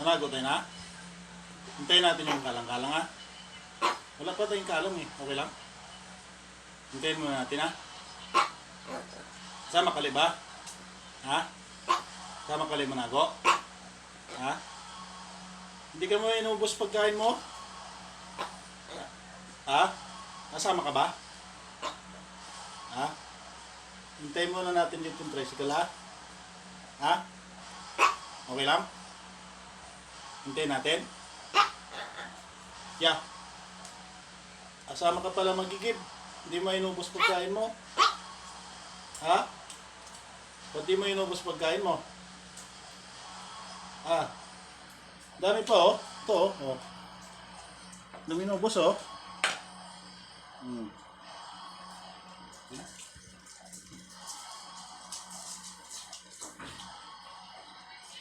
Nalago tayo na? Hintayin natin yung kalang-kalang ha. Wala pa tayong kalang eh. Okay lang? Hintayin muna natin ha. Sama kali ba? Ha? Sama kali manago? Ha? Hindi ka mo inubos pagkain mo? Ha? Nasama ka ba? Ha? Hintayin muna natin dito yung tricycle ha? Ha? Okay lang? Hintayin natin? Yeah. Asama ka pala magigib. Hindi mo inubos pagkain mo. Ha? Ba't di mo inubos pagkain mo? Ah. Dami pa oh. Ito oh. Oh. Dami inubos oh.